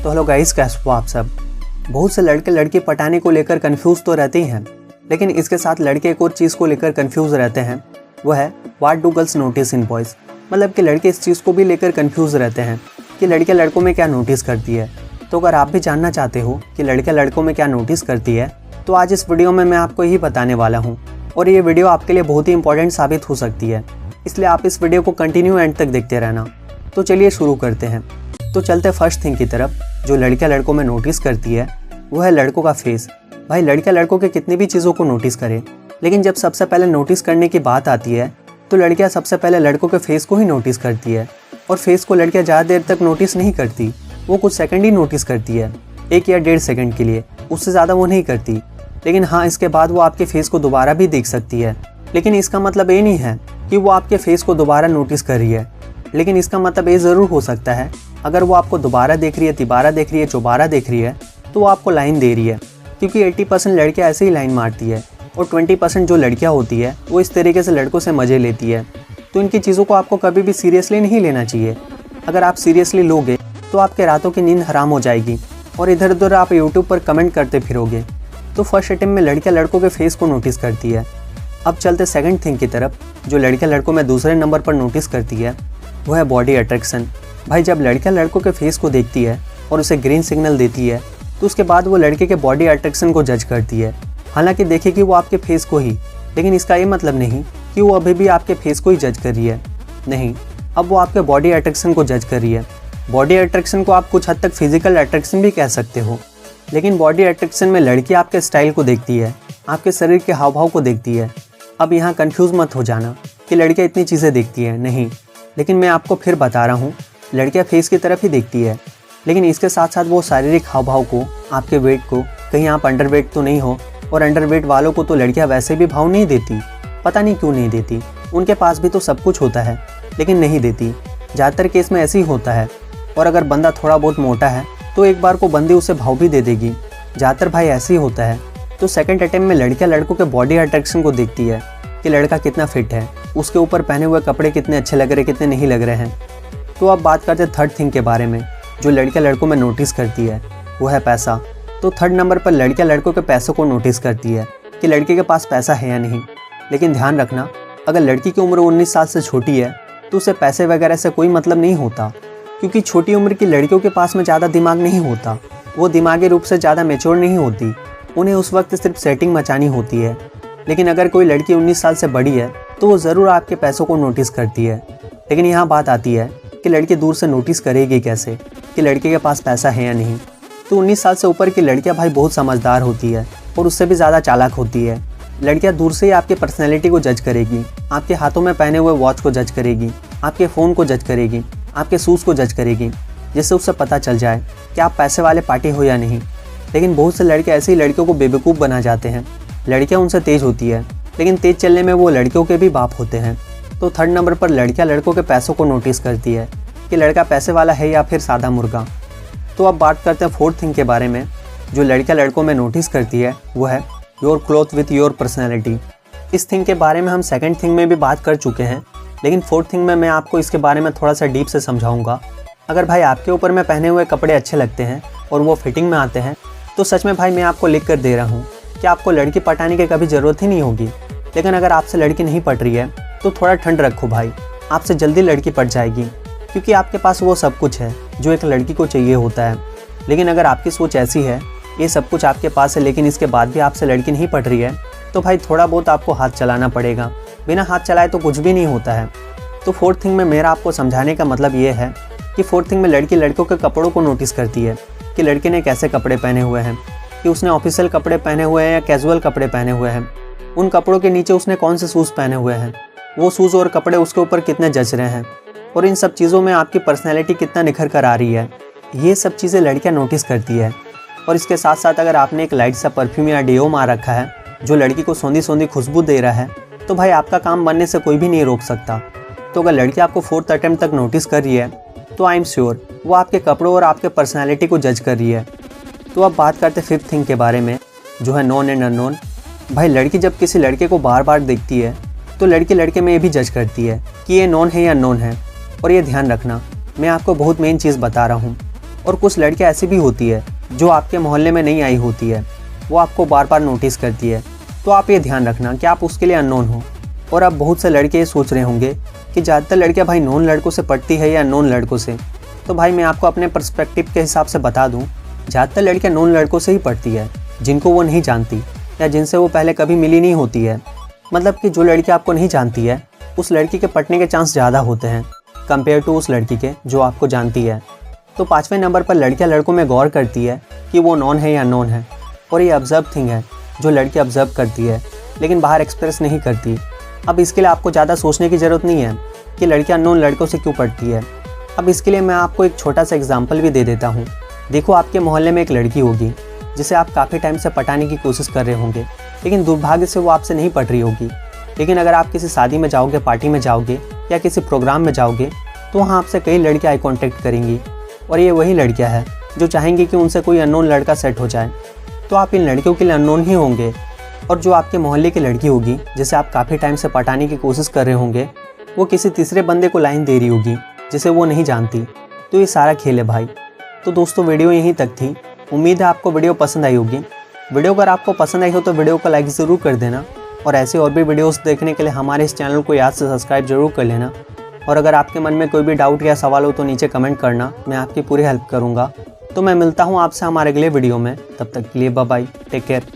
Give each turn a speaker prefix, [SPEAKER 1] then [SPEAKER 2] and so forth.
[SPEAKER 1] तो hello guys, कैसे हो आप सब। बहुत से लड़के लड़की पटाने को लेकर कंफ्यूज तो रहते ही हैं, लेकिन इसके साथ लड़के एक और चीज़ को लेकर कंफ्यूज रहते हैं, वो है what do girls notice in boys. मतलब कि लड़के इस चीज़ को भी लेकर कंफ्यूज रहते हैं कि लड़कियाँ लड़कों में क्या नोटिस करती है। तो अगर आप भी जानना चाहते हो कि लड़कियाँ लड़कों में क्या नोटिस करती है, तो आज इस वीडियो में मैं आपको यही बताने वाला हूँ और ये वीडियो आपके लिए बहुत ही इंपॉर्टेंट साबित हो सकती है, इसलिए आप इस वीडियो को कंटिन्यू एंड तक देखते रहना। तो चलिए शुरू करते हैं। तो चलते फर्स्ट थिंग की तरफ, जो लड़कियाँ लड़कों में नोटिस करती है वो है लड़कों का फेस। भाई लड़कियाँ लड़कों के कितनी भी चीज़ों को नोटिस करें, लेकिन जब सबसे पहले नोटिस करने की बात आती है तो लड़कियाँ सबसे पहले लड़कों के फेस को ही नोटिस करती है। और फेस को लड़कियाँ ज़्यादा देर तक नोटिस नहीं करती, वो कुछ सेकंड ही नोटिस करती है, 1 या 1.5 सेकंड के लिए, उससे ज़्यादा वो नहीं करती। लेकिन हाँ, इसके बाद वो आपके फेस को दोबारा भी देख सकती है। लेकिन इसका मतलब ये नहीं है कि वो आपके फेस को दोबारा नोटिस कर रही है, लेकिन इसका मतलब ये ज़रूर हो सकता है अगर वो आपको दोबारा देख रही है, तिबारा देख रही है, चौबारा देख रही है, तो वो आपको लाइन दे रही है। क्योंकि 80% लड़कियाँ ऐसे ही लाइन मारती है और 20% जो लड़कियाँ होती है वो इस तरीके से लड़कों से मज़े लेती है। तो इनकी चीज़ों को आपको कभी भी सीरियसली नहीं लेना चाहिए। अगर आप सीरियसली लोगे तो आपके रातों की नींद हराम हो जाएगी और इधर उधर आप यूट्यूब पर कमेंट करते फिरोगे। तो फर्स्ट अटेम्प्ट में लड़कियाँ लड़कों के फेस को नोटिस करती है। अब चलते सेकंड थिंग की तरफ, जो लड़कियाँ लड़कों में दूसरे नंबर पर नोटिस करती है वो है बॉडी अट्रैक्शन। भाई जब लड़कियाँ लड़कों के फेस को देखती है और उसे ग्रीन सिग्नल देती है तो उसके बाद वो लड़के के बॉडी अट्रैक्शन को जज करती है। हालांकि देखेगी वो आपके फेस को ही, लेकिन इसका ये मतलब नहीं कि वो अभी भी आपके फेस को ही जज कर रही है। नहीं, अब वो आपके बॉडी अट्रैक्शन को जज कर रही है। बॉडी अट्रैक्शन को आप कुछ हद तक फिजिकल अट्रैक्शन भी कह सकते हो, लेकिन बॉडी अट्रैक्शन में लड़की आपके स्टाइल को देखती है, आपके शरीर के हाव भाव को देखती है। अब यहाँ कन्फ्यूज़ मत हो जाना कि लड़कियाँ इतनी चीज़ें देखती है, नहीं। लेकिन मैं आपको फिर बता रहा हूँ, लड़कियाँ फेस की तरफ ही देखती है, लेकिन इसके साथ साथ वो शारीरिक हाव भाव को, आपके वेट को, कहीं आप अंडरवेट तो नहीं हो। और अंडरवेट वालों को तो लड़कियाँ वैसे भी भाव नहीं देती, पता नहीं क्यों नहीं देती। उनके पास भी तो सब कुछ होता है, लेकिन नहीं देती। ज़्यादातर केस में ऐसे ही होता है। और अगर बंदा थोड़ा बहुत मोटा है तो एक बार को बंदी उसे भाव भी दे देगी। ज़्यादातर भाई ऐसे ही होता है। तो सेकंड अटेम्प्ट में लड़कियाँ लड़कों के बॉडी अट्रैक्शन को देखती है कि लड़का कितना फिट है, उसके ऊपर पहने हुए कपड़े कितने अच्छे लग रहे, कितने नहीं लग रहे हैं। तो अब बात करते हैं थर्ड थिंग के बारे में, जो लड़कियाँ लड़कों में नोटिस करती है वो है पैसा। तो थर्ड नंबर पर लड़कियाँ लड़कों के पैसों को नोटिस करती है कि लड़के के पास पैसा है या नहीं। लेकिन ध्यान रखना, अगर लड़की की उम्र 19 साल से छोटी है तो उसे पैसे वगैरह से कोई मतलब नहीं होता, क्योंकि छोटी उम्र की लड़कियों के पास में ज़्यादा दिमाग नहीं होता, वो दिमागी रूप से ज़्यादा मैच्योर नहीं होती, उन्हें उस वक्त सिर्फ सेटिंग मचानी होती है। लेकिन अगर कोई लड़की 19 साल से बड़ी है तो वो ज़रूर आपके पैसों को नोटिस करती है। लेकिन यहाँ बात आती है कि लड़की दूर से नोटिस करेगी कैसे कि लड़के के पास पैसा है या नहीं। तो 19 साल से ऊपर की लड़कियाँ भाई बहुत समझदार होती है और उससे भी ज़्यादा चालाक होती है। लड़कियाँ दूर से ही आपकी पर्सनैलिटी को जज करेगी, आपके हाथों में पहने हुए वॉच को जज करेगी, आपके फ़ोन को जज करेगी, आपके शूज़ को जज करेगी, जिससे उससे पता चल जाए कि आप पैसे वाले पार्टी हो या नहीं। लेकिन बहुत से लड़के ऐसे ही लड़कियों को बेवकूफ़ बना जाते हैं। लड़कियाँ उनसे तेज़ होती है, लेकिन तेज़ चलने में वो लड़कियों के भी बाप होते हैं। तो थर्ड नंबर पर लड़कियाँ लड़कों के पैसों को नोटिस करती है कि लड़का पैसे वाला है या फिर सादा मुर्गा। तो अब बात करते हैं फोर्थ थिंग के बारे में, जो लड़कियाँ लड़कों में नोटिस करती है वो है your cloth with your personality. इस थिंग के बारे में हम सेकंड थिंग में भी बात कर चुके हैं, लेकिन फोर्थ थिंग में मैं आपको इसके बारे में थोड़ा सा डीप से समझाऊंगा। अगर भाई आपके ऊपर में पहने हुए कपड़े अच्छे लगते हैं और वो फिटिंग में आते हैं, तो सच में भाई मैं आपको लिख कर दे रहा हूँ कि आपको लड़की पटाने की कभी ज़रूरत ही नहीं होगी। लेकिन अगर आपसे लड़की नहीं पट रही है तो थोड़ा ठंड रखो भाई, आपसे जल्दी लड़की पट जाएगी, क्योंकि आपके पास वो सब कुछ है जो एक लड़की को चाहिए होता है। लेकिन अगर आपकी सोच ऐसी है, ये सब कुछ आपके पास है लेकिन इसके बाद भी आपसे लड़की नहीं पट रही है, तो भाई थोड़ा बहुत आपको हाथ चलाना पड़ेगा। बिना हाथ चलाए तो कुछ भी नहीं होता है। तो फोर्थ थिंग में मेरा आपको समझाने का मतलब ये है कि फोर्थ थिंग में लड़की लड़कों के कपड़ों को नोटिस करती है कि लड़के ने कैसे कपड़े पहने हुए हैं, कि उसने ऑफिशियल कपड़े पहने हुए हैं या कैजुअल कपड़े पहने हुए हैं, उन कपड़ों के नीचे उसने कौन से शूज़ पहने हुए हैं, वो शूज़ और कपड़े उसके ऊपर कितने जच रहे हैं, और इन सब चीज़ों में आपकी पर्सनैलिटी कितना निखर कर आ रही है। ये सब चीज़ें लड़कियाँ नोटिस करती है। और इसके साथ साथ अगर आपने एक लाइट सा परफ्यूम या डिओ मार रखा है जो लड़की को सौंधी सौंधी खुशबू दे रहा है, तो भाई आपका काम बनने से कोई भी नहीं रोक सकता। तो अगर लड़की आपको फोर्थ अटेम्प्ट तक नोटिस कर रही है तो आई एम श्योर वो आपके कपड़ों और आपके पर्सनैलिटी को जज कर रही है। तो अब बात करते हैं फिफ्थ थिंग के बारे में, जो है नॉन एंड अननोन। भाई लड़की जब किसी लड़के को बार बार देखती है तो लड़की लड़के में ये भी जज करती है कि ये नॉन है या अननोन है। और ये ध्यान रखना, मैं आपको बहुत मेन चीज़ बता रहा हूँ, और कुछ लड़कियाँ ऐसी भी होती है जो आपके मोहल्ले में नहीं आई होती है, वो आपको बार बार नोटिस करती है। तो आप ये ध्यान रखना कि आप उसके लिए अननोन हो। और अब बहुत से लड़के ये सोच रहे होंगे कि ज़्यादातर लड़कियाँ भाई नोन लड़कों से पढ़ती है या अननोन लड़कों से। तो भाई मैं आपको अपने पर्सपेक्टिव के हिसाब से बता दूँ, ज़्यादातर लड़कियाँ नोन लड़कों से ही पढ़ती है जिनको वो नहीं जानती या जिनसे वो पहले कभी मिली नहीं होती है। मतलब कि जो लड़की आपको नहीं जानती है उस लड़की के पटने के चांस ज़्यादा होते हैं कंपेयर टू उस लड़की के जो आपको जानती है। तो 5वें नंबर पर लड़कियां लड़कों में गौर करती है कि वो नॉन है या नॉन है। और ये ऑब्जर्व थिंग है जो लड़की ऑब्जर्व करती है लेकिन बाहर एक्सप्रेस नहीं करती। अब इसके लिए आपको ज़्यादा सोचने की ज़रूरत नहीं है कि लड़कियां नॉन लड़कों से क्यों पढ़ती है। अब इसके लिए मैं आपको एक छोटा सा एग्जाम्पल भी दे देता हूँ। देखो, आपके मोहल्ले में एक लड़की होगी जिसे आप काफ़ी टाइम से पटाने की कोशिश कर रहे होंगे, लेकिन दुर्भाग्य से वो आपसे नहीं पट रही होगी। लेकिन अगर आप किसी शादी में जाओगे, पार्टी में जाओगे या किसी प्रोग्राम में जाओगे तो वहाँ आपसे कई लड़कियाँ आई कॉन्टेक्ट करेंगी और ये वही लड़कियाँ हैं जो चाहेंगी कि उनसे कोई अननोन लड़का सेट हो जाए। तो आप इन लड़कियों के लिए अननोन ही होंगे। और जो आपके मोहल्ले की लड़की होगी जिसे आप काफ़ी टाइम से पटाने की कोशिश कर रहे होंगे, वो किसी तीसरे बंदे को लाइन दे रही होगी जिसे वो नहीं जानती। तो ये सारा खेल है भाई। तो दोस्तों, वीडियो यहीं तक थी। उम्मीद है आपको वीडियो पसंद आई होगी। वीडियो अगर आपको पसंद आई हो तो वीडियो को लाइक ज़रूर कर देना और ऐसे और भी वीडियोस देखने के लिए हमारे इस चैनल को याद से सब्सक्राइब जरूर कर लेना। और अगर आपके मन में कोई भी डाउट या सवाल हो तो नीचे कमेंट करना, मैं आपकी पूरी हेल्प करूँगा। तो मैं मिलता हूँ आपसे हमारे अगले वीडियो में। तब तक के लिए बाय बाय, टेक केयर।